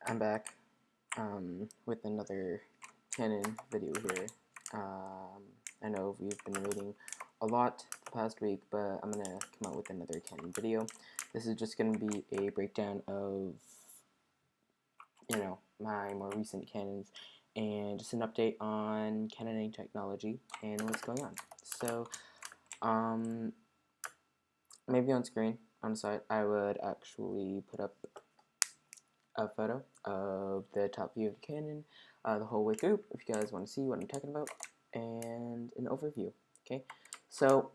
I'm back with another Canon video here. I know we've been waiting a lot the past week, but I'm gonna come out with another Canon video. This is just gonna be a breakdown of, my more recent Canons and just an update on Canoning technology and what's going on. So, maybe on screen, on the side, I would actually put up a photo of the top view of the Canon the whole way through, if you guys want to see what I'm talking about, and an overview. Okay, so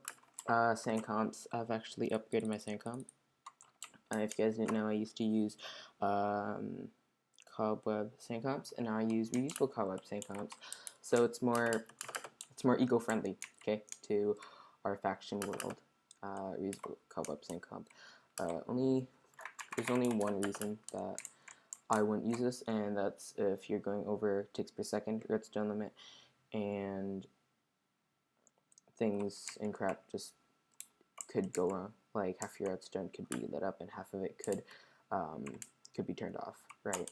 SanComps, I've actually upgraded my SanComp. If you guys didn't know, I used to use cobweb SanComps, and now I use reusable cobweb SanComps. So it's more eco-friendly, okay, to our faction world. Reusable cobweb SanComp. There's only one reason that I wouldn't use this, and that's if you're going over ticks per second redstone limit, and things and crap just could go wrong. Like half your redstone could be lit up, and half of it could be turned off. Right.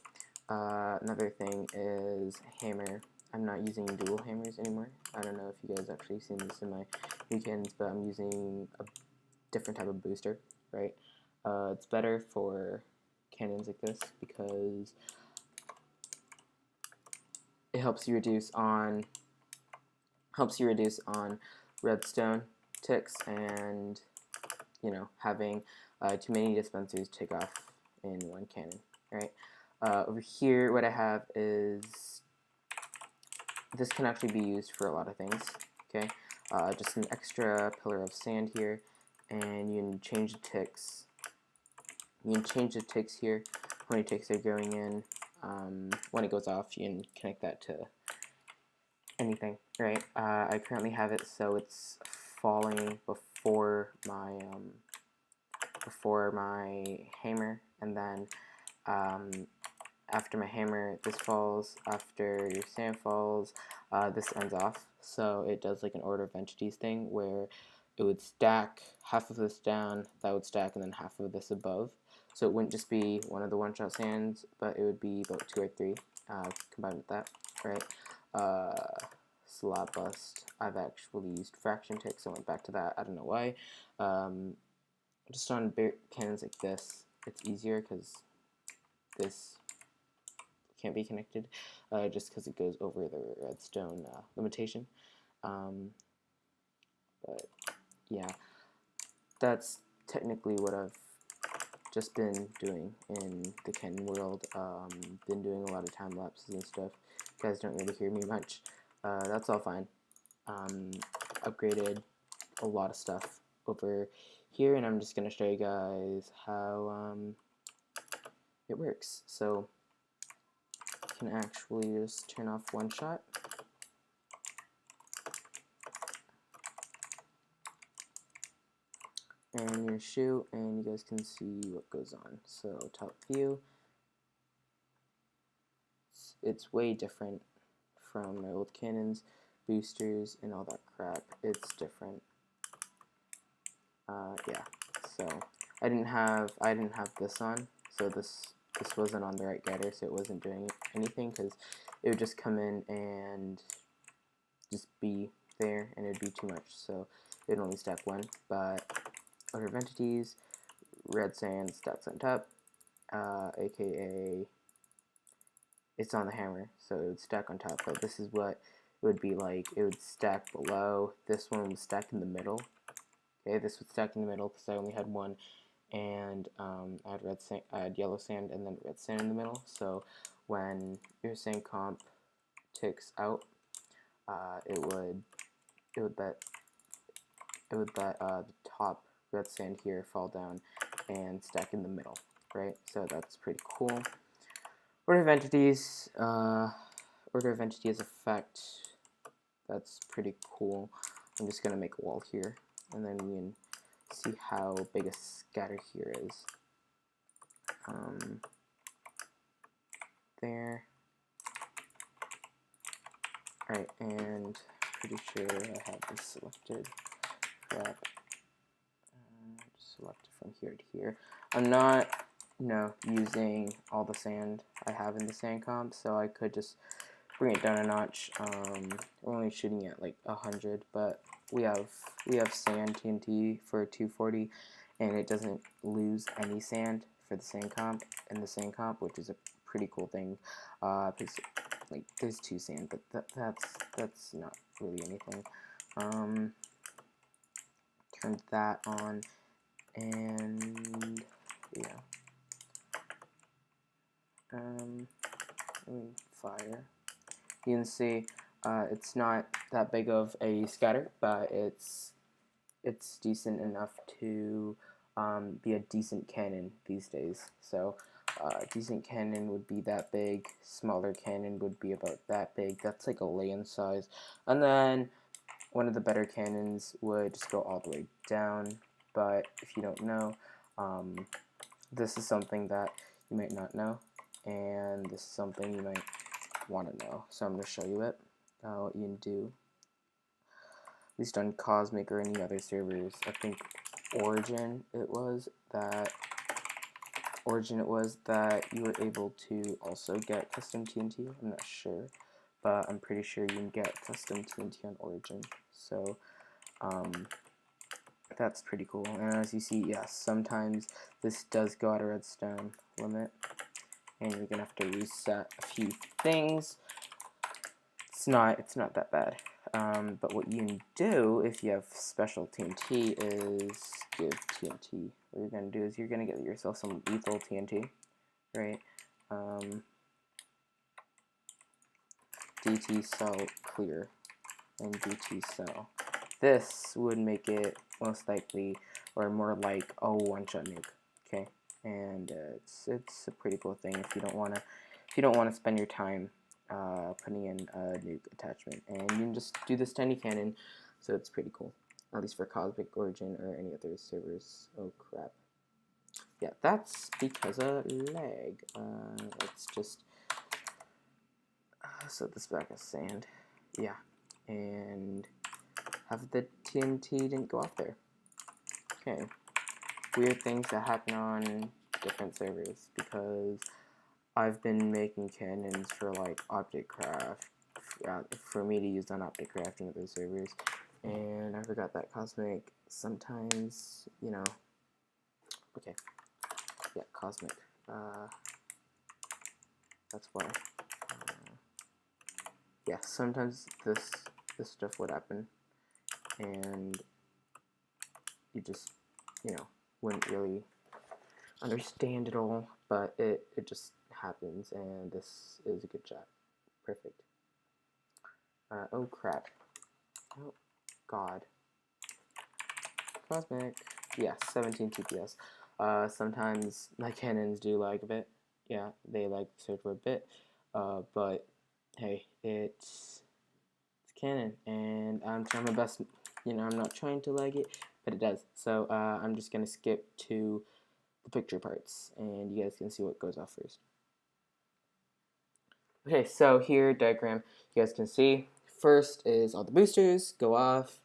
Another thing is hammer. I'm not using dual hammers anymore. I don't know if you guys actually seen this in my weekends, but I'm using a different type of booster. Right. It's better for Canons like this because it helps you reduce on redstone ticks and having too many dispensers take off in one cannon. Right. Over here, what I have is this can actually be used for a lot of things. Okay. Just an extra pillar of sand here, and you can change the ticks. You can change the ticks here, how many ticks are going in. When it goes off, you can connect that to anything, right? I currently have it so it's falling before my hammer, and then after my hammer, this falls. After your sand falls, this ends off. So it does like an order of entities thing where it would stack half of this down, that would stack, and then half of this above. So it wouldn't just be one of the one-shot sands, but it would be about 2 or 3 combined with that, right? Slab bust. I've actually used fraction ticks. I went back to that. I don't know why. Just on cannons like this, it's easier because this can't be connected, just because it goes over the redstone limitation. But yeah, that's technically what I've just been doing in the Canon world. Been doing a lot of time lapses and stuff. You guys don't really hear me much. That's all fine. Upgraded a lot of stuff over here, and I'm just going to show you guys how it works. So you can actually just turn off one shot. And you shoot, and you guys can see what goes on. So top view, it's way different from my old Canons, boosters, and all that crap. It's different. Yeah. So I didn't have this on, so this wasn't on the right getter, so it wasn't doing anything because it would just come in and just be there, and it'd be too much. So it would only stack one, but order of entities, red sand stacks on top, aka it's on the hammer, so it would stack on top. But this is what it would be like. It would stack below. This one would stack in the middle. Okay, this would stack in the middle because I only had one, and I had yellow sand and then red sand in the middle. So when your SanComp ticks out, it would let the top red sand here fall down and stack in the middle, right? So that's pretty cool. Order of entities effect. That's pretty cool. I'm just gonna make a wall here, and then we can see how big a scatter here is. There. Alright, and pretty sure I have this selected. Crap. Select it from here to here. I'm not using all the sand I have in the sand comp, so I could just bring it down a notch. We're only shooting at like 100, but we have sand TNT for 240, and it doesn't lose any sand for the sand comp in the sand comp, which is a pretty cool thing. Because like there's 2 sand, but that's not really anything. Turn that on, and yeah. Fire. You can see it's not that big of a scatter, but it's decent enough to be a decent cannon these days. So decent cannon would be that big, smaller cannon would be about that big. That's like a lay-in size. And then one of the better cannons would just go all the way down, but if you don't know, this is something that you might not know, and this is something you might want to know. So I'm going to show you it, what you can do. At least on Cosmic or any other servers. I think Origin it was that you were able to also get custom TNT. I'm not sure, but I'm pretty sure you can get custom TNT on Origin. So that's pretty cool. And as you see, yes, sometimes this does go out of redstone limit, and you're gonna have to reset a few things. It's not that bad. But what you can do if you have special TNT is give TNT. What you're gonna do is you're gonna get yourself some lethal TNT, right? DT cell clear and DT cell. This would make it most likely or more like a one-shot nuke. Okay, and it's a pretty cool thing if you don't wanna spend your time putting in a nuke attachment, and you can just do this tiny cannon, so it's pretty cool. At least for Cosmic Origin or any other servers. Oh crap! Yeah, that's because of lag. Let's just set this back as sand. Yeah, and have the TNT didn't go off there. Okay, weird things that happen on different servers because I've been making cannons for like OpticCraft, for me to use on OpticCraft and other servers, and I forgot that Cosmic sometimes, okay, yeah, Cosmic, that's why, yeah, sometimes this stuff would happen, and you just, wouldn't really understand it all, but it just happens, and this is a good shot. Perfect. Oh crap. Oh god. Cosmic. Yeah, 17 TPS. Sometimes my cannons do lag a bit. Yeah, they lag the server a bit. But hey, it's canon, and I'm trying my best. I'm not trying to lag it, but it does. So I'm just gonna skip to the picture parts, and you guys can see what goes off first. Okay, so here, diagram, you guys can see, first is all the boosters go off,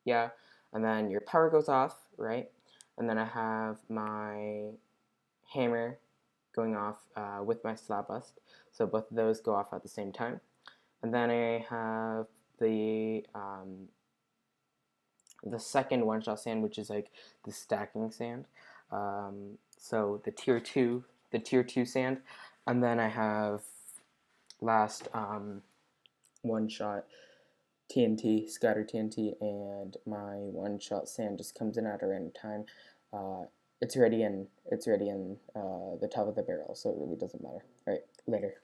yeah, and then your power goes off, right, and then I have my hammer going off with my slab bust, so both of those go off at the same time, and then I have the second one-shot sand, which is like the stacking sand, so the tier 2 sand, and then I have last one-shot TNT, scatter TNT, and my one-shot sand just comes in at a random time. It's already in the top of the barrel, so it really doesn't matter. All right, later.